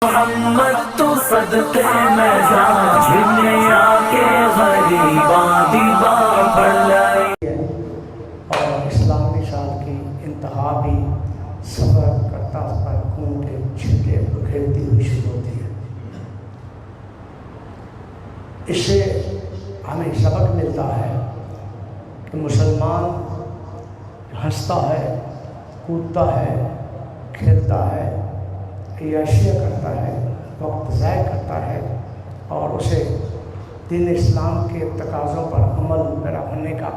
محمد تو صدقے میں جان جھلنے آکے غریباں دیبا پڑھ لائے. اور اسلامی سال کی انتہا بھی سفر کرتا پر خون کے چھٹے بکھیرتی ہوئی شروع ہوتی ہے. اس سے ہمیں سبق ملتا ہے کہ مسلمان ہنستا ہے، کودتا ہے، کھیلتا ہے، عیاشیاں کرتا ہے، وقت ضائع کرتا ہے، اور اسے دین اسلام کے تقاضوں پر عمل پیرا ہونے کا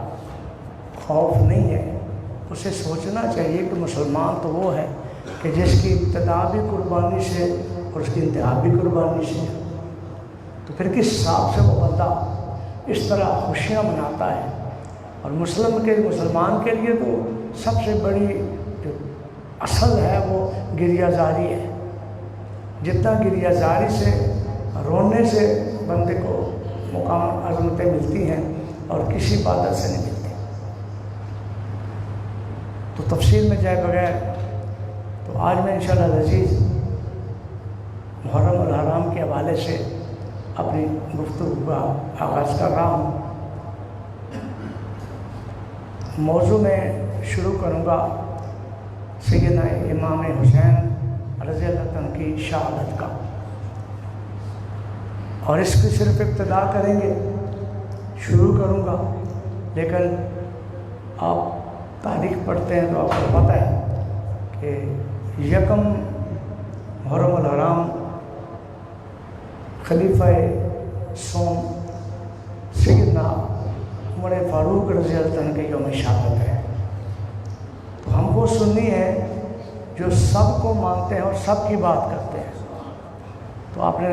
خوف نہیں ہے. اسے سوچنا چاہیے کہ مسلمان تو وہ ہے کہ جس کی ابتدا بھی قربانی سے اور اس کی انتہا بھی قربانی سے. تو پھر کس حساب سے وہ بندہ اس طرح خوشیاں مناتا ہے. اور مسلمان کے لیے تو سب سے بڑی جو اصل ہے وہ گریہ زاری ہے. جتنا گریہ زاری سے، رونے سے بندے کو مقام عظمتیں ملتی ہیں اور کسی عبادت سے نہیں ملتی. تو تفصیل میں جائے بغیر تو آج میں انشاءاللہ العزیز محرم الحرام کے حوالے سے اپنی گفتگو کا آغاز کر رہا ہوں. موضوع میں شروع کروں گا سیدنا امام حسین رضی اللہ عنہ کی شہادت کا، اور اس کی صرف ابتدا کریں گے، شروع کروں گا. لیکن آپ تاریخ پڑھتے ہیں تو آپ کو پتہ ہے کہ یکم محرم الحرام خلیفہ سوم سیدنا عمر فاروق رضی اللہ عنہ کے یوم شہادت ہے. تو ہم وہ سنی ہیں جو سب کو مانتے ہیں اور سب کی بات کرتے ہیں. تو آپ نے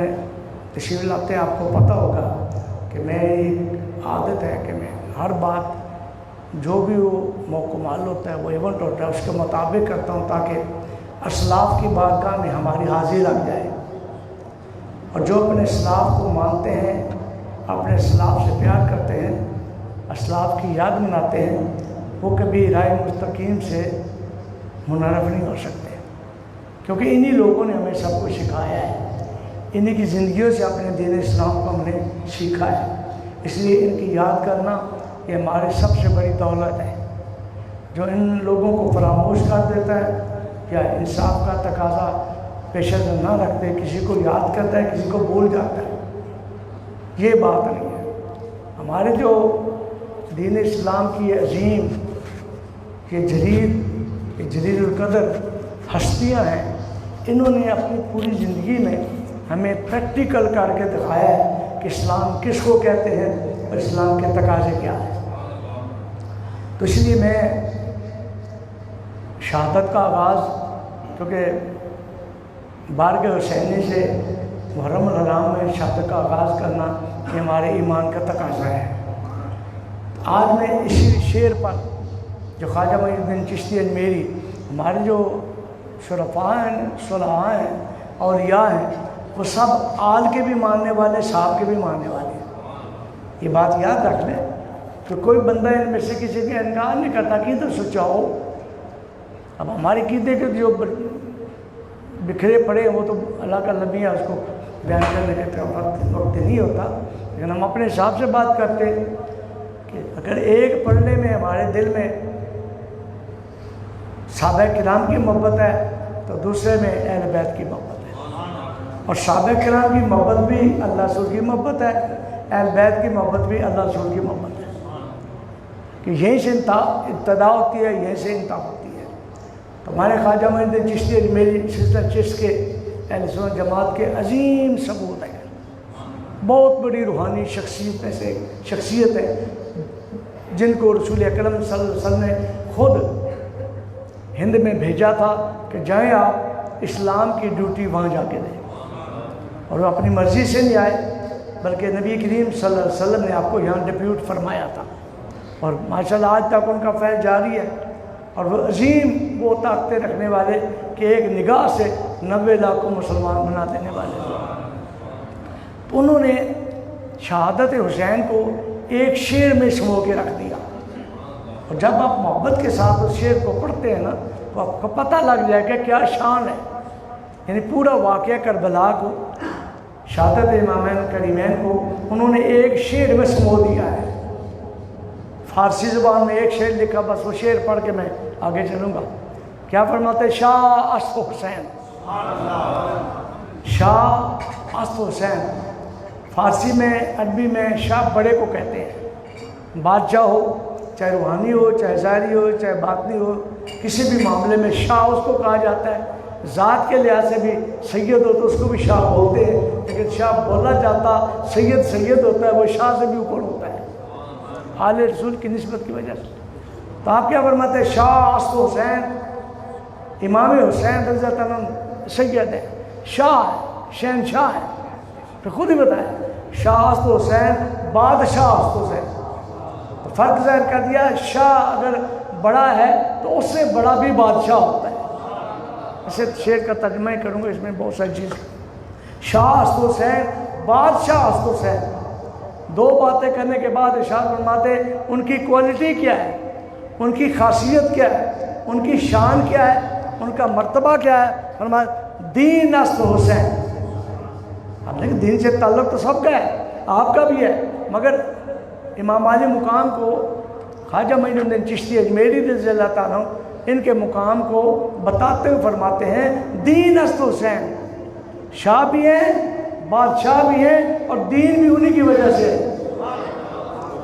تشریف لاتے ہیں، آپ کو پتہ ہوگا کہ میری عادت ہے کہ میں ہر بات جو بھی وہ موقع مال ہوتا ہے، وہ ایونٹ ہوتا ہے، اس کے مطابق کرتا ہوں تاکہ اسلاف کی بارگاہ میں ہماری حاضری لگ جائے. اور جو اپنے اسلاف کو مانتے ہیں، اپنے اسلاف سے پیار کرتے ہیں، اسلاف کی یاد مناتے ہیں، وہ کبھی رائے مستقیم سے منحرف نہیں ہو سکتے. کیونکہ انہی لوگوں نے ہمیں سب کچھ سکھایا ہے، انہی کی زندگیوں سے اپنے دین اسلام کو ہم نے سیکھا ہے. اس لیے ان کی یاد کرنا یہ ہماری سب سے بڑی دولت ہے. جو ان لوگوں کو فراموش کر دیتا ہے یا انصاف کا تقاضا پیش نظر نہ رکھتے، کسی کو یاد کرتا ہے، کسی کو بھول جاتا ہے، یہ بات نہیں ہے. ہمارے جو دین اسلام کی عظیم یہ جلیل القدر ہستیاں ہیں، انہوں نے اپنی پوری زندگی میں ہمیں پریکٹیکل کر کے دکھایا ہے کہ اسلام کس کو کہتے ہیں اور اسلام کے تقاضے کیا ہیں. تو اس لیے میں شہادت کا آغاز، کیونکہ بارگاہ حسینی سے محرم الحرام میں شہادت کا آغاز کرنا یہ ہمارے ایمان کا تقاضا ہے. آج میں اسی شعر پر جو خواجہ معین الدین چشتی اجمیری، ہمارے جو شرفاء ہیں، صلحاء ہیں، اولیاء ہیں، وہ سب آل کے بھی ماننے والے، صاحب کے بھی ماننے والے ہیں. یہ بات یاد رکھ لیں کہ کوئی بندہ ان میں سے کسی کا انکار نہیں کرتا کہ تو سچا ہو. اب ہماری عقیدے کے جو بکھرے پڑے ہیں وہ تو اللہ کا نبی ہے، اس کو بیان کرنے کا وقت نہیں ہوتا. لیکن ہم اپنے حساب سے بات کرتے کہ اگر ایک پڑھنے میں ہمارے دل میں صحابہ کرام کی محبت ہے تو دوسرے میں اہل بیت کی محبت ہے. اور صحابہ کرام کی محبت بھی اللہ رسول کی محبت ہے، اہل بیت کی محبت بھی اللہ رسول کی محبت ہے. کہ یہیں سے ابتدا ہوتی ہے، یہیں سے انتہا ہوتی ہے. تو ہمارے خواجہ معین الدین چشتی اجمیری سلسلہ چشت کے اہل سنت جماعت کے عظیم ثبوت ہیں. بہت بڑی روحانی شخصیت میں سے شخصیت ہے جن کو رسول اکرم صلی اللہ علیہ وسلم نے خود ہند میں بھیجا تھا کہ جائیں آپ اسلام کی ڈیوٹی وہاں جا کے دیں. اور وہ اپنی مرضی سے نہیں آئے بلکہ نبی کریم صلی اللہ علیہ وسلم نے آپ کو یہاں ڈپیوٹ فرمایا تھا. اور ماشاءاللہ آج تک ان کا فیض جاری ہے. اور وہ عظیم وہ طاقتیں رکھنے والے کہ ایک نگاہ سے 90 لاکھ کو مسلمان بنا دینے والے. تو انہوں نے شہادت حسین کو ایک شعر میں سمو کے رکھ دیا. اور جب آپ محبت کے ساتھ اس شعر کو پڑھتے ہیں نا تو آپ کو پتہ لگ جائے کہ کیا شان ہے. یعنی پورا واقعہ کربلا کو، شہادت امامین کریمین کو انہوں نے ایک شعر میں سمو دیا ہے۔ فارسی زبان میں ایک شعر لکھا، بس وہ شعر پڑھ کے میں آگے چلوں گا۔ کیا فرماتے ہیں؟ شاہ است حسین، شاہ است حسین، فارسی میں عربی میں شاہ بڑے کو کہتے ہیں۔ بادشاہ ہو، چاہے روحانی ہو، چاہے ظاہری ہو، چاہے باطنی ہو، کسی بھی معاملے میں شاہ اس کو کہا جاتا ہے۔ ذات کے لحاظ سے بھی سید ہو تو اس کو بھی شاہ بولتے ہیں، لیکن شاہ بولا جاتا سید سید ہوتا ہے، وہ شاہ سے بھی اوپر ہوتا ہے حال رسول کی نسبت کی وجہ سے۔ تو آپ کیا فرماتے ہیں؟ شاہ است حسین، امام حسین رضی اللہ عنہ سید ہے، شاہ ہے، شہنشاہ ہے۔ تو خود ہی بتایا، شاہ است حسین، بادشاہ است حسین۔ تو فرق ظاہر کر دیا، شاہ اگر بڑا ہے تو اس سے بڑا بھی بادشاہ ہوتا ہے۔ اسے شعر کا ترجمہ ہی کروں گا، اس میں بہت ساری چیز۔ شاہ است حسین، بادشاہ است حسین، دو باتیں کرنے کے بعد ارشاد فرماتے ان کی کوالٹی کیا ہے، ان کی خاصیت کیا ہے، ان کی شان کیا ہے، ان کا مرتبہ کیا ہے۔ فرمایا دین است حسین۔ اب لیکن دین سے تعلق تو سب کا ہے، آپ کا بھی ہے، مگر امام عالی مقام کو خواجہ معین الدین چشتی اجمیری رضی اللہ تعالیٰ ان کے مقام کو بتاتے ہوئے فرماتے ہیں دین است حسین، شاہ بھی ہیں، بادشاہ بھی ہیں، اور دین بھی انہی کی وجہ سے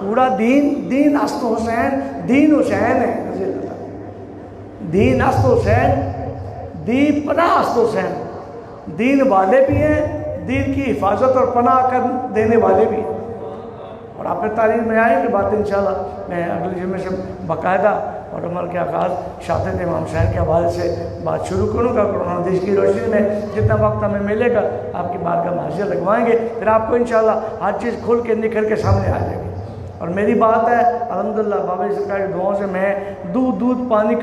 پورا دین است حسین، دین حسین ہے رضی اللہ تعالیٰ۔ دین است حسین، دین پناہ است حسین، دین والے بھی ہیں، دین کی حفاظت اور پناہ کر دینے والے بھی ہیں۔ اور آپ نے تاریخ میں آئے کہ بات انشاءاللہ میں اگلے جمعے سے باقاعدہ اور عمل کے آغاز شہادت امام حسین کے حوالے سے بات شروع کروں گا۔ قرآن حدیث کی روشنی میں جتنا وقت ہمیں ملے گا آپ کی بارگاہ میں حاضر لگوائیں گے، پھر آپ کو انشاءاللہ ہر چیز کھل کے نکھر کے سامنے آ جائے گی۔ اور میری بات ہے الحمدللہ بابا جی سرکار کی دعاؤں سے میں دودھ پانی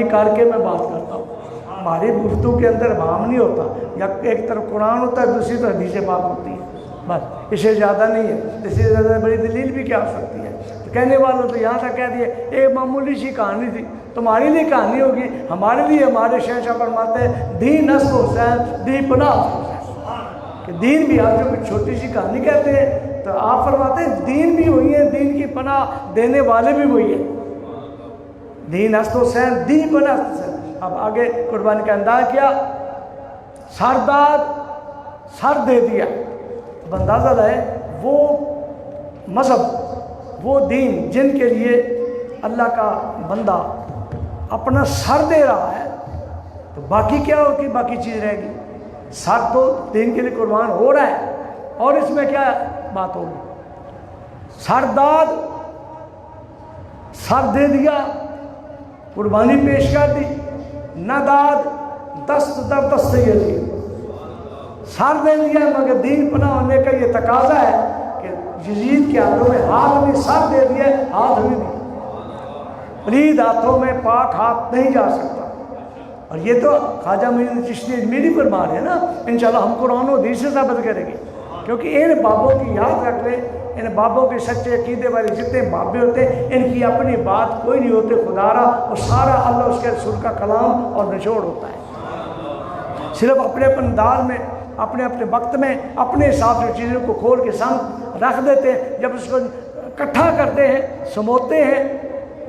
کر کے میں بات کرتا ہوں۔ ہماری گفتگو کے اندر بھام نہیں ہوتا، یا ایک طرف قرآن ہوتا ہے، دوسری طرف حدیث پاک ہوتی ہے، بس اس سے زیادہ نہیں ہے۔ اس سے زیادہ بڑی دلیل بھی کیا ہو سکتی ہے؟ تو کہنے والوں تو یہاں تک کہہ دیے ایک معمولی سی کہانی تھی، تمہاری لیے کہانی ہوگی، ہمارے لیے ہمارے شہنشاہ فرماتے ہیں دین است حسین، دین پناہ حسین، کہ دین بھی آپ جو کوئی چھوٹی سی کہانی کہتے ہیں تو آپ فرماتے ہیں دین بھی وہی ہے، دین کی پناہ دینے والے بھی وہی ہیں۔ دین است حسین، دین پناہ حسین۔ اب آگے قربانی کا انداز کیا، سرداد سر دے دیا۔ اب اندازہ ہے وہ مذہب، وہ دین جن کے لیے اللہ کا بندہ اپنا سر دے رہا ہے، تو باقی کیا ہوگی؟ باقی چیز رہے گی۔ سر تو دین کے لیے قربان ہو رہا ہے، اور اس میں کیا بات ہوگی؟ سرداد سر دے دیا، قربانی پیش کر دی، نداد دست در دست یہ دی، سر دے دیا، مگر دین پناہ ہونے کا یہ تقاضا ہے کہ یزید کے ہاتھوں میں ہاتھ بھی سر دے دیا، ہاتھ بھی دی، پلید ہاتھوں میں پاک ہاتھ نہیں جا سکتا۔ اور یہ تو خواجہ معین چشتی اجمیری فرما رہے ہیں نا، انشاءاللہ ہم قرآن و حدیث سے ثابت کریں گے، کیونکہ ان بابوں کی یاد رکھ لیں، ان بابوں کے سچے عقیدے والے جتنے بابے ہوتے ہیں ان کی اپنی بات کوئی نہیں ہوتے خدا را، وہ سارا اللہ اس کے رسول کا کلام اور نچوڑ ہوتا ہے۔ صرف اپنے اپنے انداز میں، اپنے اپنے وقت میں، اپنے حساب سے چیزوں کو کھول کے سامنے رکھ دیتے ہیں، جب اس کو اکٹھا کرتے ہیں، سموتے ہیں،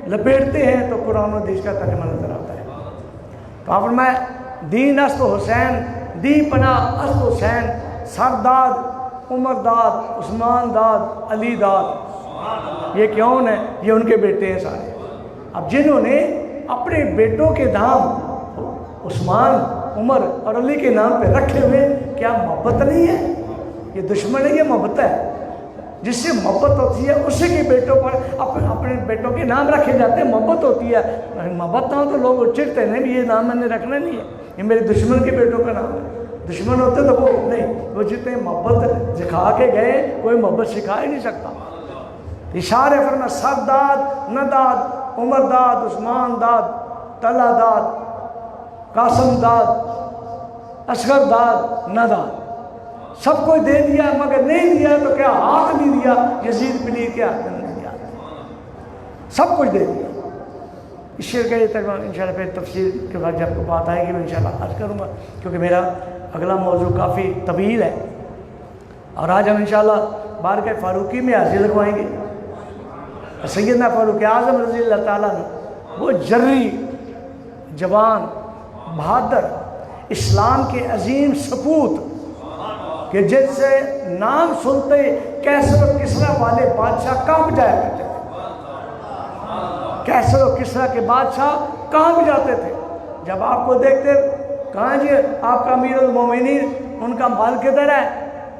لپیٹتے ہیں تو قرآن و حدیث کا ترجمہ نظر آتا ہے۔ تو آپ فرمائے دین است حسین، دی پناہ است حسین، سرداد، عمر داد، عثمان داد، علی داد۔ یہ کون ہے؟ یہ ان کے بیٹے ہیں سارے۔ اب جنہوں نے اپنے بیٹوں کے نام عثمان، عمر اور علی کے نام پہ رکھے ہوئے، کیا محبت نہیں ہے؟ یہ دشمن ہے، یہ محبت ہے۔ جس سے محبت ہوتی ہے اسی کے بیٹوں پر اپنے بیٹوں کے نام رکھے جاتے ہیں، محبت ہوتی ہے۔ محبت نہ ہو تو لوگ چڑھتے ہیں، یہ نام میں نے رکھنا نہیں ہے، یہ میرے دشمن کے بیٹوں کا نام ہے۔ دشمن ہوتے تو وہ نہیں، وہ جتنے محبت سکھا کے گئے کوئی محبت سکھا ہی نہیں سکتا۔ اشارے فرما سرداد، نداد، عمر داد، عثمان داد، طلحہ داد، قاسم داد، اصغر داد، نداد، سب کو دے دیا، مگر نہیں دیا تو کیا ہاتھ نہیں دیا؟ یزید پلید کے ہاتھ نہیں دیا، سب کچھ دے دیا۔ اس شعر کا یہ ترجمہ انشاءاللہ پھر تفسیر کے بعد جب بات آئے گی میں انشاءاللہ عرض کروں گا، کیونکہ میرا اگلا موضوع کافی طویل ہے، اور آج ہم انشاءاللہ بارگاہ فاروقی میں حاضری لگوائیں گے۔ سیدنا فاروق اعظم رضی اللہ تعالیٰ نے وہ جری، جوان، بہادر، اسلام کے عظیم سپوت کہ جس سے نام سنتے کیسر و کسریٰ والے بادشاہ کانپ جایا کرتے تھے۔ کیسر و کسریٰ کے بادشاہ کانپ جاتے تھے جب آپ کو دیکھتے، کہاں جی آپ کا امیر المومنین، ان کا مال کدھر ہے،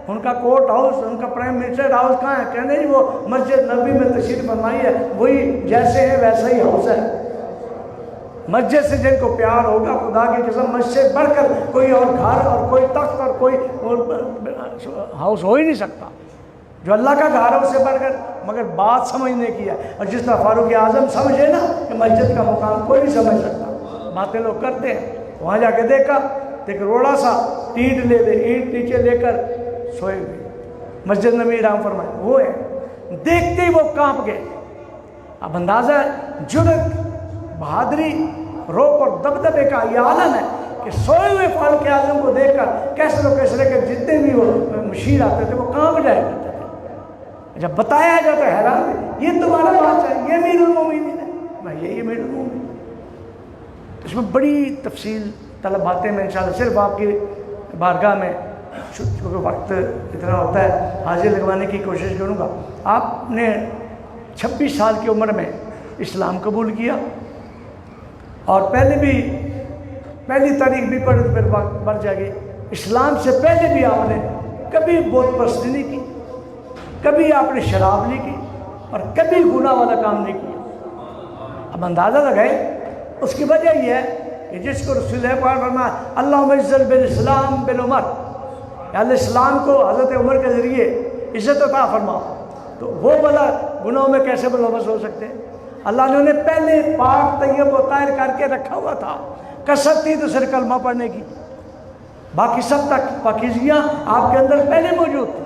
ان کا کورٹ ہاؤس، ان کا پرائم منسٹر ہاؤس کہاں ہے؟ کہنے جی وہ مسجد نبی میں تشریف فرمائی ہے، وہی جیسے ہے ویسا ہی ہاؤس ہے۔ مسجد سے جن کو پیار ہوگا خدا کی قسم مسجد سے بڑھ کر کوئی اور گھر اور کوئی تخت اور کوئی ہاؤس ہو ہی نہیں سکتا جو اللہ کا گھر ہے اس سے بڑھ کر، مگر بات سمجھنے کی ہے۔ اور جس طرح فاروق اعظم سمجھے نا کہ مسجد کا مقام کوئی نہیں سمجھ سکتا، باتیں لوگ کرتے ہیں، وہاں جا کے دیکھا ایک روڑا سا اینٹ لے دے، اینٹ نیچے لے کر سوئے ہوئے، مسجد نبی رام فرمائے وہ ہے، دیکھتے ہی وہ کانپ گئے۔ اب اندازہ ہے جرت، بہادری، روپ اور دبدبے کا یہ عالم ہے کہ سوئے ہوئے فاروق اعظم کو دیکھ کر کیسر و کسرے کے جتنے بھی وہ مشیر آتے تھے وہ کانپ جایا کرتے تھے۔ جب بتایا جاتا ہے حیران، یہ تمہارا بادشاہ ہے، یہ امیر المومنین ہے، میں یہی امیر المومنین۔ اس میں بڑی تفصیل طلب باتیں میں انشاءاللہ صرف آپ کی بارگاہ میں، کیونکہ وقت اتنا ہوتا ہے، حاضر لگوانے کی کوشش کروں گا۔ آپ نے 26 سال کی عمر میں اسلام قبول کیا، اور پہلی تاریخ بھی پڑھ جائے گی۔ اسلام سے پہلے بھی آپ نے کبھی بت پرستی نہیں کی، کبھی آپ نے شراب نہیں کی، اور کبھی گناہ والا کام نہیں کیا۔ اب اندازہ لگائے اس کی وجہ یہ ہے کہ جس کو رسول اللہ پاک فرمایا اللہم اعز بالاسلام بالعمر، یا اللہ اسلام کو حضرت عمر کے ذریعے عزت عطا فرما، تو وہ بلا گناہوں میں کیسے ملوث ہو سکتے ہیں؟ اللہ نے انہیں پہلے پاک طیب و طاہر کر کے رکھا ہوا تھا، کثرت تھی تو صرف کلمہ پڑھنے کی، باقی سب تک پاکیزگیاں آپ کے اندر پہلے موجود تھیں۔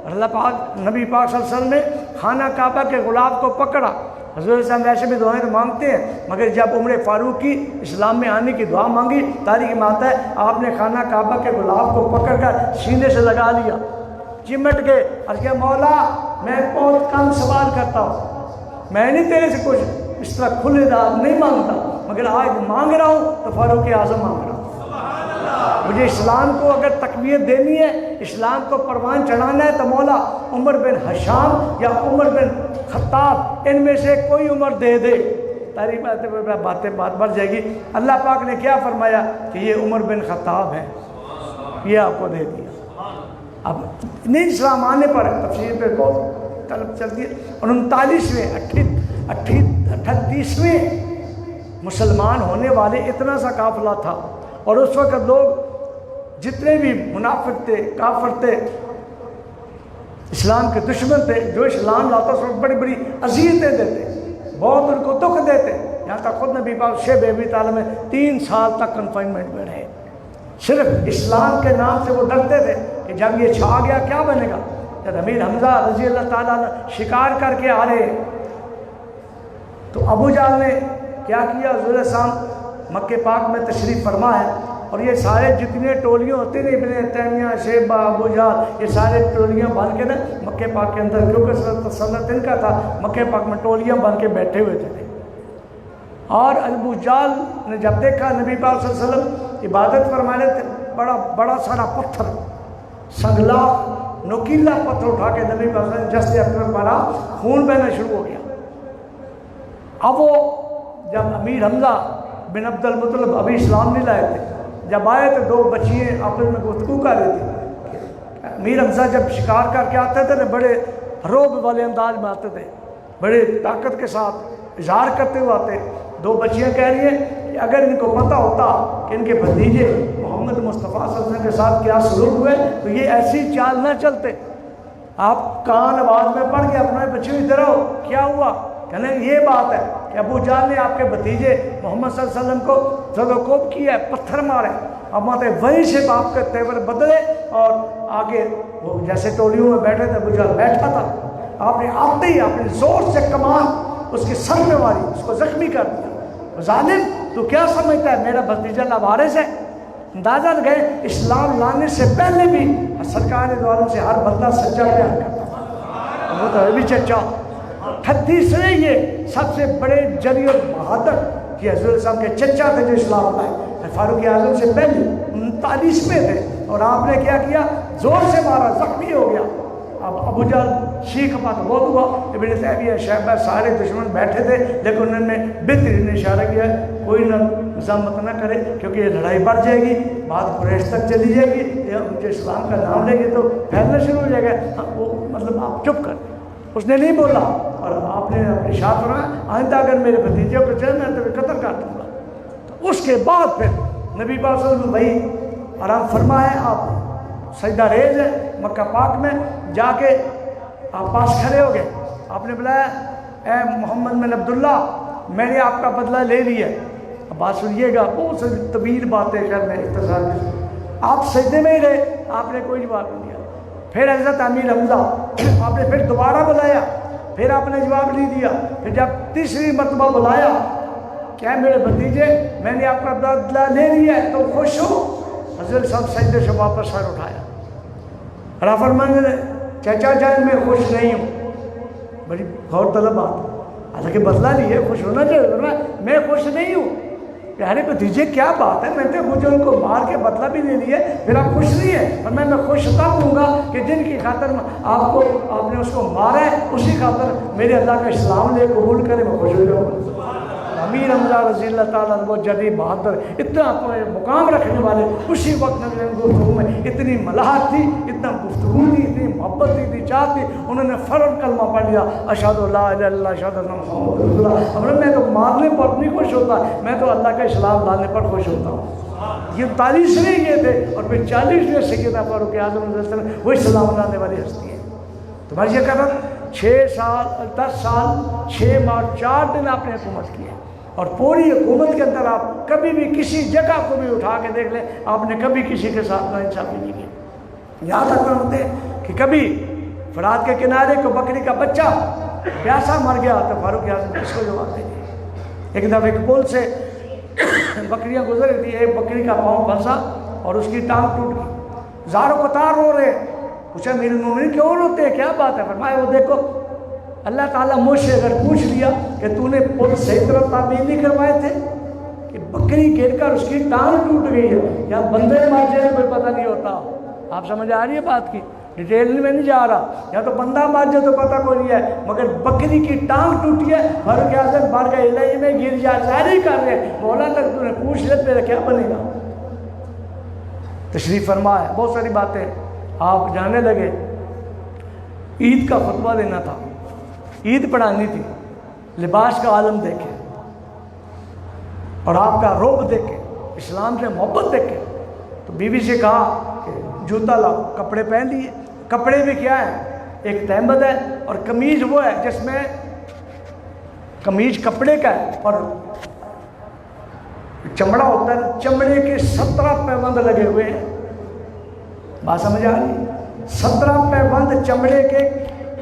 اللہ پاک نبی پاک صلی اللہ علیہ وسلم نے خانہ کعبہ کے غلاف کو پکڑا، حضور صاحب ویسے بھی دعائیں تو مانگتے ہیں، مگر جب عمر فاروق کی اسلام میں آنے کی دعا مانگی، تاریخ میں آتا ہے آپ نے خانہ کعبہ کے غلاف کو پکڑ کر سینے سے لگا لیا، چمٹ کے اور کیا مولا میں بہت کم سوال کرتا ہوں، میں نہیں تیرے سے کچھ اس طرح کھلے دار نہیں مانگتا، مگر آج مانگ رہا ہوں تو فاروق اعظم مانگ رہا ہوں۔ مجھے اسلام کو اگر تقویت دینی ہے، اسلام کو پروان چڑھانا ہے، تو مولا عمر بن حشام یا عمر بن خطاب ان میں سے کوئی عمر دے دے۔ تاریخ باتیں بات بڑھ جائے گی۔ اللہ پاک نے کیا فرمایا کہ یہ عمر بن خطاب ہے، یہ آپ کو دے دیا۔ اب نہیں اسلام آنے پر تفسیر پہ بہت طلب چلتی ہے، اور 38ویں مسلمان ہونے والے اتنا سا قافلہ تھا، اور اس وقت لوگ جتنے بھی منافق تھے، کافر تھے، اسلام کے دشمن تھے، جو اسلام لاتا اس وقت بڑی بڑی اذیتیں دیتے، بہت ان کو دکھ دیتے، یہاں تک خود نبی پاک شیب ابی طالب میں 3 سال تک کنفائنمنٹ میں رہے، صرف اسلام کے نام سے وہ ڈرتے تھے کہ جب یہ چھا گیا کیا بنے گا۔ جب امیر حمزہ رضی اللہ تعالیٰ نے شکار کر کے آ رہے تو ابو جہل نے کیا کیا، حضور صاحب مکہ پاک میں تشریف فرما ہے، اور یہ سارے جتنے ٹولیاں ہوتے ہیں ابن تیمیہ، شیبہ، ابو جہل، یہ سارے ٹولیاں بن کے نا مکہ پاک کے اندر، کیونکہ سنت ان کا تھا، مکہ پاک میں ٹولیاں بن کے بیٹھے ہوئے تھے۔ اور ابو جہل نے جب دیکھا نبی پاک صلی اللہ علیہ وسلم عبادت فرمانے تھے، بڑا سارا پتھر، سنگلا نوکیلا پتھر اٹھا کے نبی پاک صلی اللہ علیہ وسلم جستے اکبر مارا، خون بہنا شروع ہو گیا۔ اب وہ جب امیر حمزہ بن عبد المطلب ابھی اسلام نہیں لائے تھے، جب آئے تو 2 بچیاں آپس میں گفتگو کر رہی تھی۔ امیر حمزہ جب شکار کر کے آتے تھے تو بڑے روب والے انداز میں آتے تھے، بڑے طاقت کے ساتھ اظہار کرتے ہوئے آتے۔ 2 بچیاں کہہ رہی ہیں کہ اگر ان کو پتہ ہوتا کہ ان کے بھتیجے محمد مصطفیٰ صلی اللہ علیہ وسلم کے ساتھ کیا سلوک ہوئے تو یہ ایسی چال نہ چلتے۔ آپ کان آواز میں پڑھ کے اپنے بچوں ادھر آؤ، کیا ہوا؟ کہنے یہ بات ہے کہ ابو جہل نے آپ کے بھتیجے محمد صلی اللہ علیہ وسلم کو زدوکوب کیا ہے، پتھر مارے۔ اب ماتے وہیں سے باپ کے تیور بدلے، اور آگے وہ جیسے ٹولیوں میں بیٹھے تھے ابو جہل بیٹھا تھا، آپ نے آتے ہی اپنے زور سے کمان اس کے سر میں ماری، اس کو زخمی کر دیا۔ ظالم تو کیا سمجھتا ہے میرا بھتیجا لوارث ہے؟ اندازہ لگائے اسلام لانے سے پہلے بھی سرکار دو عالم سے ہر بندہ سچا پیار کرتا تھا، وہ تو ہے بھی چچا۔ 38 یہ سب سے بڑے جری اور بہادر کہ حضور صاحب کے چچا تھے جو اسلام لائے، فاروق اعظم سے پہلے 39 میں تھے، اور آپ نے کیا کیا؟ زور سے مارا، زخمی ہو گیا۔ اب ابو جہل شیخ بات بہت ہوا، ابن تیمیہ شیبہ سارے دشمن بیٹھے تھے، لیکن انہوں نے بہترین اشارہ کیا کوئی نہ مزاحمت نہ کرے کیونکہ یہ لڑائی بڑھ جائے گی، بات قریش تک چلی جائے گی، یا مجھے اسلام کا نام لے گی تو پھیلنا شروع ہو جائے گا، وہ مطلب آپ چپ کر۔ اس نے نہیں بولا، اور آپ نے ارشاد فرمایا آئندہ اگر میرے بھتیجے کو چل میں تو قتل کر دوں گا۔ تو اس کے بعد پھر نبی پاک صلی اللہ علیہ وسلم بھائی آرام فرما ہے، آپ سجدہ ریز ہے مکہ پاک میں جا کے آپ پاس کھڑے ہو گئے، آپ نے بلایا اے محمد بن عبداللہ میں نے آپ کا بدلہ لے لیا۔ اب بات سنیے گا، بہت سی طویل باتیں کرنے اختصار میں، آپ سجدے میں ہی رہے، آپ نے کوئی جواب نہیں دیا۔ پھر حضرت امیر حمزہ آپ نے پھر دوبارہ بلایا، پھر آپ نے جواب نہیں دیا، پھر جب تیسری مرتبہ بلایا کیا میرے بھتیجے میں نے آپ کا بدلہ لے لیا ہے تو خوش ہو؟ حضرت صاحب سجدے سے واپس سر اٹھایا، اللہ فرمانے لگے چچا جان میں خوش نہیں ہوں۔ بڑی غور طلب بات، حالانکہ بدلہ لیے خوش ہونا چاہیے، میں خوش نہیں ہوں۔ پیارے بھتیجے کیا بات ہے، میں نے مجھے ان کو مار کے بدلہ بھی لے لیا پھر آپ خوش نہیں ہے، اور میں خوش تب ہوں گا کہ جن کی خاطر آپ نے اس کو مارا ہے اسی خاطر میرے اللہ کا اسلام لے قبول کرے، میں خوش ہو جاؤں۔ امیر حمزہ رضی اللہ تعالیٰ وہ جری بہادر اتنا مقام رکھنے والے، اسی وقت نبی گفتگو میں اتنی ملاحت تھی، اتنا گفتگو تھی، اتنی محبت تھی، اتنی چاہت تھی، انہوں نے فوراً کلمہ پڑھ لیا اشہد لا الہ الا اللہ اشہد ان محمد رسول اللہ۔ اب میں تو مارنے پر نہیں خوش ہوتا، میں تو اللہ کا اسلام لانے پر خوش ہوتا ہوں۔ یہ 43ویں یہ تھے، اور پھر 40ویں سیدنا فاروق اعظم علیہ السلام وہ اسلام لانے والی ہستی ہے۔ تمہاری یہ قدر 6 سال 10 سال 6 ماہ 4 دن آپ نے حکومت کی ہے، اور پوری حکومت کے اندر آپ کبھی بھی کسی جگہ کو بھی اٹھا کے دیکھ لیں، آپ نے کبھی کسی کے ساتھ ناانصافی نہیں کی۔ یہاں تک کرتے ہیں کہ کبھی فرات کے کنارے کو بکری کا بچہ پیاسا مر گیا تو فاروق اعظم کس کو جواب دیں گے؟ ایک دفعہ ایک پل سے بکریاں گزر رہی تھی، ایک بکری کا پاؤں پھنسا اور اس کی ٹانگ ٹوٹ گئی، زاروں قطار رو رہے، پوچھا امیر المومنین کیوں روتے ہیں، کیا بات ہے؟ فرمایا وہ دیکھو اللہ تعالیٰ مجھ سے اگر پوچھ لیا کہ تو نے پل صحیح طرح تعمیر نہیں کروائے تھے کہ بکری گر کر اس کی ٹانگ ٹوٹ گئی ہے، یا بندے مار جائے کوئی پتہ نہیں ہوتا۔ آپ سمجھ آ رہی ہے بات کی؟ ڈیٹیل میں نہیں جا رہا، یا تو بندہ مار جائے تو پتہ کوئی نہیں ہے، مگر بکری کی ٹانگ ٹوٹی ہے، فاروق اعظم بار کا الہی میں گر جا جاری کر رہے ہیں، مولا تک تو نے پوچھ لے میرا کیا بنے گا؟ تشریف فرما ہے، بہت ساری باتیں آپ جانے لگے۔ عید کا خطبہ دینا تھا، عید پڑھانی تھی، لباس کا عالم دیکھے اور آپ کا رعب دیکھے، اسلام سے محبت دیکھے، تو بیوی سے کہا کہ جوتا لاؤ، کپڑے پہن لیے۔ کپڑے بھی کیا ہے؟ ایک تہمد ہے، اور قمیض وہ ہے جس میں قمیض کپڑے کا ہے اور چمڑا ہوتا ہے، چمڑے کے 17 پیبند لگے ہوئے ہیں۔ بات سمجھ آ رہی؟ 17 پیبند چمڑے کے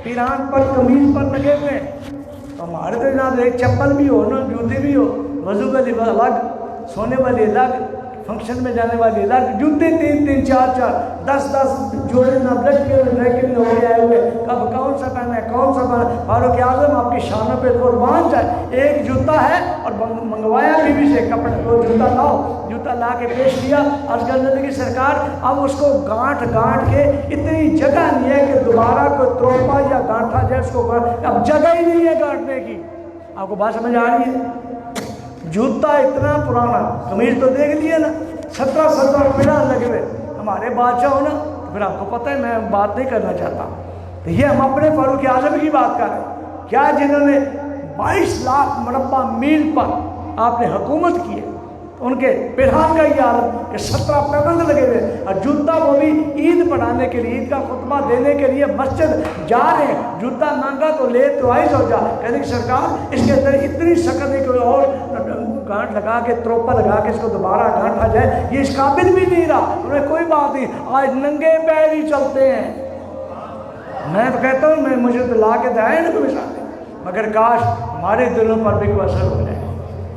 پیران پر قمیض پر لگے ہوئے ہیں۔ تو ہمارے تو جناب ایک چپل بھی ہو نا، جوتے بھی ہو، وضو کا لباس الگ، سونے والی الگ، فنکشن میں جانے والی الگ، جوتے 3 4 10 جوڑے نہ لٹکے ہوئے ریکن ہو کے آئے ہوئے، کب کون سا پہنا ہے کون سا پہنا ہے۔ فاروق اعظم آپ کی شانوں پہ قربان جائے، ایک جوتا ہے اور منگوایا بیوی سے کپڑے کو، جوتا لاؤ، جوتا لا کے پیش کیا۔ عرض کرنے کی سرکار اب اس کو گانٹھ کے اتنی جگہ نہیں ہے کہ دوبارہ کوئی تروپا یا گانٹھا جائے اس کو، اب جگہ ہی نہیں ہے گانٹھنے کی۔ آپ کو بات سمجھ آ رہی ہے؟ جوتا اتنا پرانا، قمیض تو دیکھ لیے نا، 17 پیران لگے ہوئے، ہمارے بادشاہ ہو نا، تو پھر آپ کو پتہ ہے میں بات نہیں کرنا چاہتا، تو یہ ہم اپنے فاروق اعظم کی بات کر رہے ہیں، کیا جنہوں نے 22 لاکھ مربع میل پر آپ نے حکومت کی ہے، ان کے پیران کا یہ عالم کہ 17 پیبند لگے ہوئے، اور جوتا وہ بھی عید پڑھانے کے لیے، عید کا خطبہ دینے کے لیے مسجد جا رہے ہیں، جوتا مانگا تو لے تو آئز ہو جا، کہنے کی سرکار اس کے اندر اتنی سخت ہے کہ اور گانٹھ لگا کے تروپا لگا کے اس کو دوبارہ گانٹھا جائے، یہ اس قابل بھی نہیں رہا۔ انہیں کوئی بات نہیں، آج ننگے پیر ہی چلتے ہیں۔ میں تو کہتا ہوں مجھے تو لا کے دائیں نا کوئی ساتھ، مگر کاش ہمارے دلوں پر بھی کوئی اثر ہو جائے،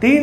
3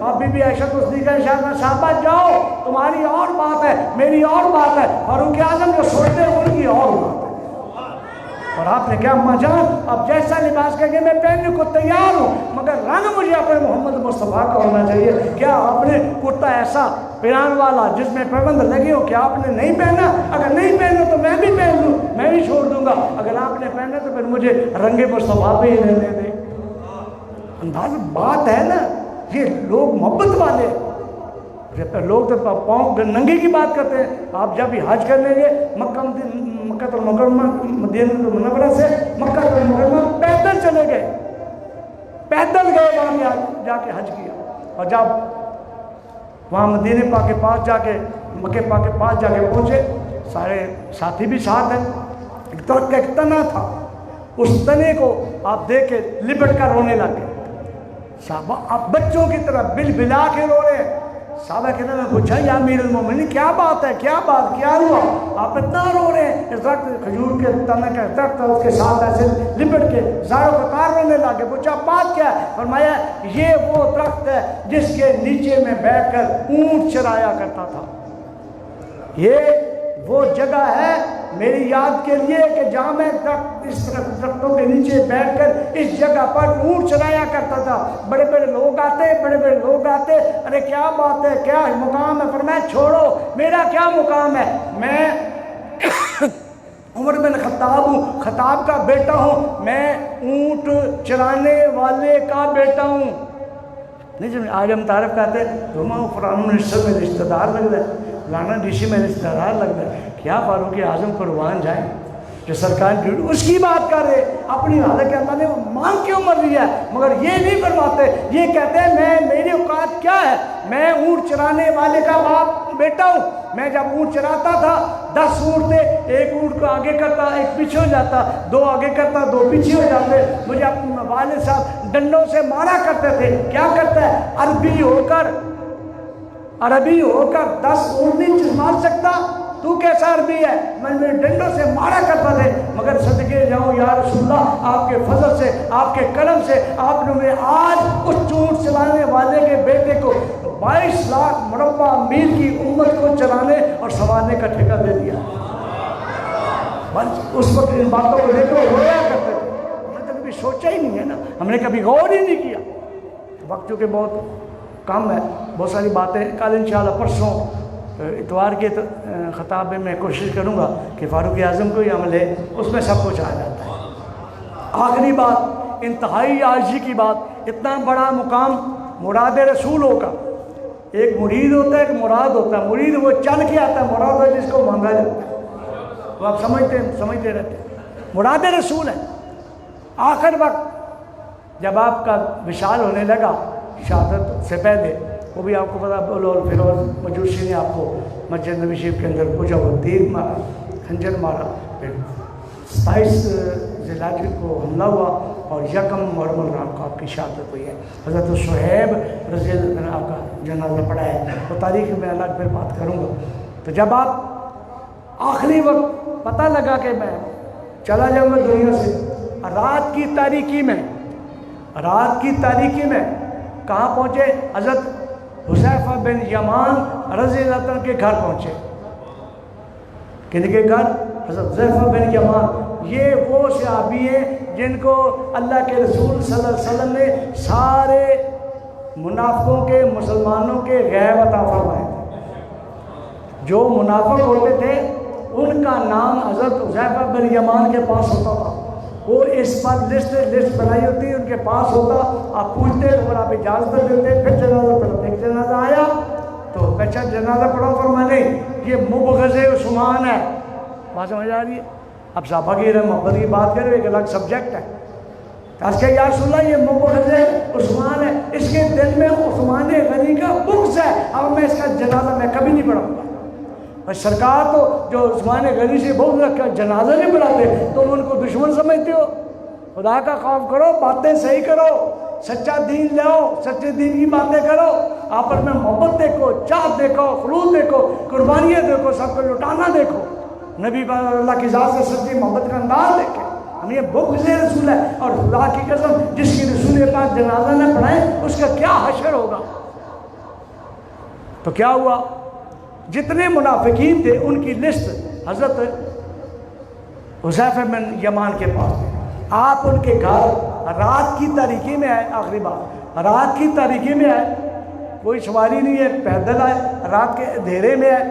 آپ بی بی عائشہ کو صدیقہ صحابہ جاؤ، تمہاری اور بات ہے، میری اور بات ہے، فاروق اعظم جو سوچتے ہیں ان کی اور بات ہے. اور آپ نے کیا اماں جان، اب جیسا لباس کہیں گے میں پہننے کو تیار ہوں، مگر رنگ مجھے اپنے محمد مصطفیٰ کا ہونا چاہیے. کیا آپ نے کرتا ایسا پیران والا جس میں پیبند لگے ہو، کیا آپ نے نہیں پہنا؟ اگر نہیں پہنا تو میں بھی پہن لوں، میں بھی چھوڑ دوں گا. اگر آپ نے پہنا تو پھر مجھے رنگ مصطفیٰ پہ ہی رہنے دیں. انداز بات ہے نا، یہ لوگ محبت والے. لوگ تو پاؤں ننگے کی بات کرتے ہیں. آپ جب بھی حج کر لیں گے مکہ المکرمہ مدینہ المنورہ سے مکہ المکرمہ پیدل چلے گئے، پیدل گئے وہاں جا کے حج کیا. اور جب وہاں مدینہ پاک کے پاس جا کے مکہ پاک کے پاس جا کے پہنچے، سارے ساتھی بھی ساتھ ہیں. ایک درخت کا ایک تنا تھا، اس تنے کو آپ دیکھ کے لپٹ کر رونے لگے. صحابہ آپ بچوں کی طرح بل بلا کے رو رہے ہیں. صحابہ کہتے ہیں پوچھا یا امیر المومنین کیا بات ہے، کیا بات، کیا ہوا، آپ اتنا رو رہے ہیں؟ اس درخت کھجور کے تنے کا درخت ہے، اس کے ساتھ ایسے لپٹ کے زاروں قطار رونے لگے. پوچھا بات کیا ہے؟ فرمایا یہ وہ درخت ہے جس کے نیچے میں بیٹھ کر اونٹ چرایا کرتا تھا. یہ وہ جگہ ہے میری یاد کے لیے کہ جہاں میں اس درختوں کے نیچے بیٹھ کر اس جگہ پر اونٹ چرایا کرتا تھا. بڑے بڑے لوگ آتے، ارے کیا بات ہے، کیا مقام ہے؟ فرمایا چھوڑو، میرا کیا مقام ہے، میں عمر بن خطاب ہوں، خطاب کا بیٹا ہوں، میں اونٹ چرانے والے کا بیٹا ہوں. نہیں آج ہم تعریف کرتے ہیں تمہاں فرام منسٹر میں رشتہ دار لگ رہا ہے، لانا ڈی سی میں رشتہ دار لگ رہا ہے. کیا فاروق اعظم قربان جائیں جو سرکار ڈیوٹی اس کی بات کر رہے. اپنی حالت کے اللہ نے مانگ کیوں مر رہی ہے، مگر یہ نہیں فرماتے. یہ کہتے ہیں میری اوقات کیا ہے، میں اونٹ چرانے والے کا باپ بیٹا ہوں. میں جب اونٹ چراتا تھا 10 اونٹ تھے، ایک اونٹ کو آگے کرتا ایک پیچھے ہو جاتا، 2 آگے کرتا 2 پیچھے ہو جاتے. مجھے اپنے والد صاحب ڈنڈوں سے مارا کرتے تھے. کیا کرتا ہے، عربی ہو کر 10 اونٹ نہیں مار سکتا، تو کیسا عربی ہے؟ میں ڈنڈوں سے مارا کرتا تھے. مگر صدقے جاؤں یا رسول اللہ، آپ کے فضل سے، آپ کے کرم سے آپ نے آج اس اونٹ چلانے والے کے بیٹے کو 22 لاکھ مربع میل کی امت کو چلانے اور سنبھالنے کا ٹھیکہ دے دیا. اس وقت ان باتوں کو لے کر رویا کرتے تھے. ہم نے تو کبھی سوچا ہی نہیں ہے نا، ہم نے کبھی غور ہی نہیں کیا. وقت چونکہ بہت کم ہے، بہت ساری باتیں کل انشاءاللہ پرسوں اتوار کے خطاب میں میں کوشش کروں گا کہ فاروق اعظم کو یہ عمل ہے، اس میں سب کچھ آ جاتا ہے. آخری بات، انتہائی عاجزی کی بات. اتنا بڑا مقام مراد رسول ہوگا. ایک مرید ہوتا ہے، ایک مراد ہوتا ہے. مرید وہ چل کے آتا ہے، مراد ہے جس کو مانگا جاتا ہے. تو آپ سمجھتے رہتے ہیں. مراد رسول ہے. آخر وقت جب آپ کا وصال ہونے لگا شہادت سے پہلے، وہ بھی آپ کو پتا بولو فیروز مجوسی نے آپ کو مسجد نبی شریف کے اندر پوچھا، وہ تیر مارا، خنجر مارا. پھر 27 ذی الحجہ کو حملہ ہوا اور 1 محرم الحرام کو آپ کی شہادت ہوئی ہے. حضرت صہیب رضی اللہ عنہ آپ کا جنازہ پڑھا ہے، وہ تاریخ میں الگ پھر بات کروں گا. تو جب آپ آخری وقت پتہ لگا کہ میں چلا جاؤں گا دنیا سے، رات کی تاریکی میں کہاں پہنچے؟ حضرت حذیفہ بن یمان رضی اللہ عنہ کے گھر پہنچے. کن کے گھر؟ حضرت حذیفہ بن یمان. یہ وہ صحابی ہیں جن کو اللہ کے رسول صلی اللہ علیہ وسلم نے سارے منافقوں کے، مسلمانوں کے غیب عطا فرمائے تھے. جو منافق ہوتے تھے ان کا نام حضرت حذیفہ بن یمان کے پاس ہوتا تھا. وہ اس پر لسٹ بنائی ہوتی، ان کے پاس ہوتا. آپ پوچھتے اور آپ اجازت دیتے، پھر جنازہ پڑھتے. ایک جنازہ آیا تو بچہ جنازہ پڑھا، فرمایا نہیں یہ مبغض عثمان ہے. بات سمجھ آ رہی ہے؟ اب صحابہ کی محبت کی بات کریں، ایک الگ سبجیکٹ ہے. اس کے یا رسول اللہ یہ مبغض عثمان ہے، اس کے دل میں عثمان غنی کا بغض ہے، اب میں اس کا جنازہ میں کبھی نہیں پڑھوں گا. اور سرکار تو جو عثمان غنی سے بغض رکھا جنازہ نہیں پڑھاتے، تم ان کو دشمن سمجھتے ہو. خدا کا خوف کرو، باتیں صحیح کرو، سچا دین لاؤ، سچے دین کی باتیں کرو. آپس میں محبت دیکھو، چاہت دیکھو، خلوص دیکھو، قربانیاں دیکھو، سب کو لٹانا دیکھو. نبی اللہ کی ذات سے سچی محبت کا انداز دیکھیں. ہم یہ بغض رسول ہے، اور خدا کی قسم جس کی رسول پاک جنازہ نہ پڑھائیں اس کا کیا حشر ہوگا؟ تو کیا ہوا؟ جتنے منافقین تھے ان کی لسٹ حضرت حذیفہ بن یمان کے پاس تھے۔ آپ ان کے گھر رات کی تاریکی میں آئے، آخری بات، رات کی تاریکی میں آئے، کوئی سواری نہیں ہے، پیدل آئے، رات کے اندھیرے میں آئے،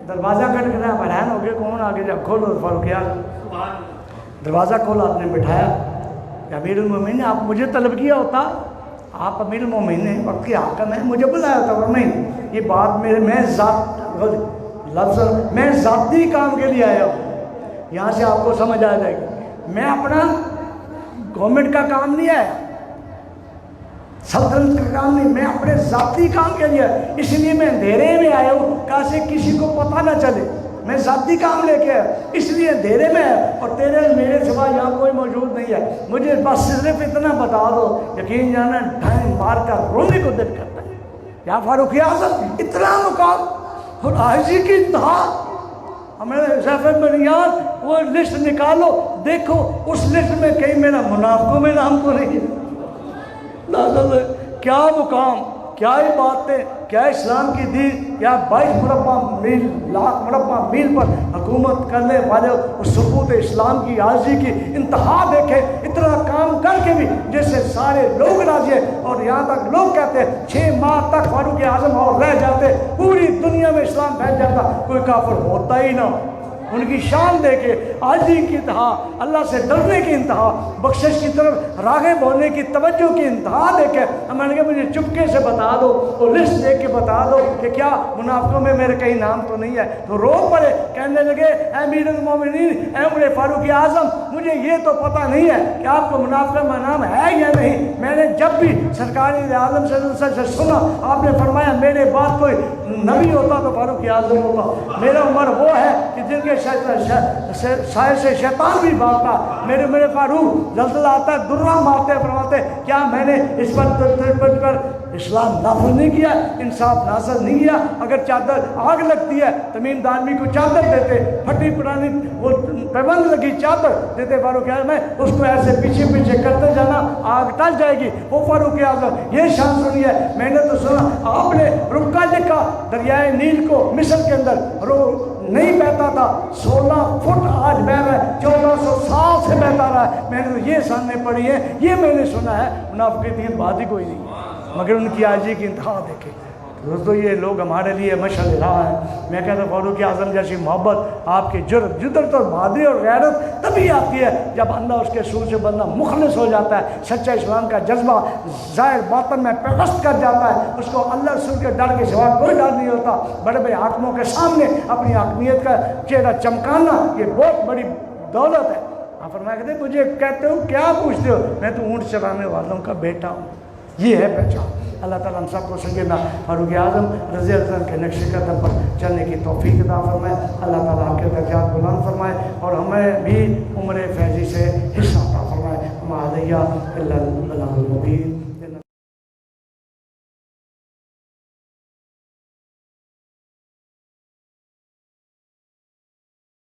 دروازہ کھٹ کر حیران ہو گئے کون آگے جب کھولو فاروق اعظم، دروازہ کھولا، آپ نے بٹھایا کہ امیر المومنین آپ مجھے طلب کیا ہوتا، آپ امیر المومنین ہیں، وقت کے حاکم ہیں، مجھے بلایا ہوتا، اور نہیں یہ بات میں ذاتی کام کے لیے آیا ہوں، یہاں سے آپ کو سمجھ آ جائے گی، میں اپنا گورنمنٹ کا کام نہیں ہے، سلطنت کا کام نہیں، میں اپنے ذاتی کام کے لیے، اس لیے میں اندھیرے میں آیا ہوں کہاں سے کسی کو پتہ نہ چلے، میں ذاتی کام لے کے آیا، اس لیے اندھیرے میں ہے، اور تیرے میرے سوا یہاں کوئی موجود نہیں ہے، مجھے بس صرف اتنا بتا دو، یقین جانا ڈھائیں مار کر رونے کو دل کرتا ہے، یا فاروق اعظم اتنا مقام اور عاجزی کی انتہا، ہمیں حذیفہ بن یمان وہ لسٹ نکالو، دیکھو اس لسٹ میں کہیں میرا منافقوں میں نام تو نہیں ہے، کیا مقام، کیا ہی باتیں، کیا اسلام کی دین، کیا 22 مربع میل، لاکھ مربع میل پر حکومت کرنے والے اس ثبوت اسلام کی عاجزی کی انتہا دیکھے، اتنا کام کر کے بھی جیسے سارے لوگ راضی ہیں، اور یہاں تک لوگ کہتے ہیں 6 ماہ تک فاروق اعظم اور رہ جاتے، پوری دنیا میں اسلام پھیل جاتا، کوئی کافر ہوتا ہی نہ۔ ان کی شان دیکھے، عاجزی کی انتہا، اللہ سے ڈرنے کی انتہا، بخشش کی طرف راغب ہونے کی توجہ کی انتہا دیکھے، میں نے کہا مجھے چپکے سے بتا دو، وہ لسٹ دیکھ کے بتا دو کہ کیا منافقوں میں میرے کہیں نام تو نہیں ہے، تو رو پڑے، کہنے لگے اے امیر المومنین، اے عمر فاروق اعظم، مجھے یہ تو پتہ نہیں ہے کہ آپ کو منافقہ میں نام ہے یا نہیں، میں نے جب بھی سرکار عالم صلی اللہ علیہ وسلم سے سنا، آپ نے فرمایا میرے بعد کوئی نبی ہوتا تو فاروق اعظم ہوتا، میرا عمر وہ ہے کہ جن کے سائے سے شیطان بھی بھاگتا، میرے فاروق زلزلہ آتا ہے درہ مارتے فرماتے کیا میں نے اس پر اسلام نافذ نہیں کیا، انصاف نافذ نہیں کیا، اگر چادر آگ لگتی ہے تمیم دانوی کو چادر دیتے، پھٹی پرانی وہ پیبند لگی چادر دیتے فاروق اعظم میں، اس کو ایسے پیچھے پیچھے کرتے جانا آگ ٹل جائے گی، وہ فاروق اعظم، یہ شان سنی ہے، میں نے تو سنا آپ نے رکا لکھا دریائے نیل کو مصر کے اندر نہیں بہتا تھا، 16 فٹ آج بہ رہا ہے، 1400 سال سے بہتا رہا ہے، میں نے یہ سامنے پڑھی ہے، یہ میں نے سنا ہے، منافقین بات ہی کوئی نہیں، مگر ان کی عاجزی کی انتہا دیکھے۔ دوستو یہ لوگ ہمارے لیے مشعل راہ ہیں، میں کہتا ہوں فاروق اعظم جیسی محبت آپ کی جرأت اور بہادری اور غیرت تبھی آتی ہے جب اللہ اس کے سور سے بندہ مخلص ہو جاتا ہے، سچا اسلام کا جذبہ ظاہر باطن میں پیوست کر جاتا ہے، اس کو اللہ رسول کے ڈر کے سوا کوئی ڈر نہیں ہوتا، بڑے بڑے حاکموں کے سامنے اپنی حاکمیت کا چہرہ چمکانا یہ بہت بڑی دولت ہے۔ آپ فرمایا کہتے ہیں مجھے کہتے ہو کیا پوچھتے ہو، میں تو اونٹ چلانے والوں کا بیٹا ہوں، یہ ہے پہچان۔ اللہ تعالیٰ ہم سب کو سنگینا فاروق اعظم رضی اللہ عنہ کے نقش قدم پر چلنے کی توفیق عطا فرمائے، اللہ تعالیٰ ہم کے درجات بلند فرمائے، اور ہمیں بھی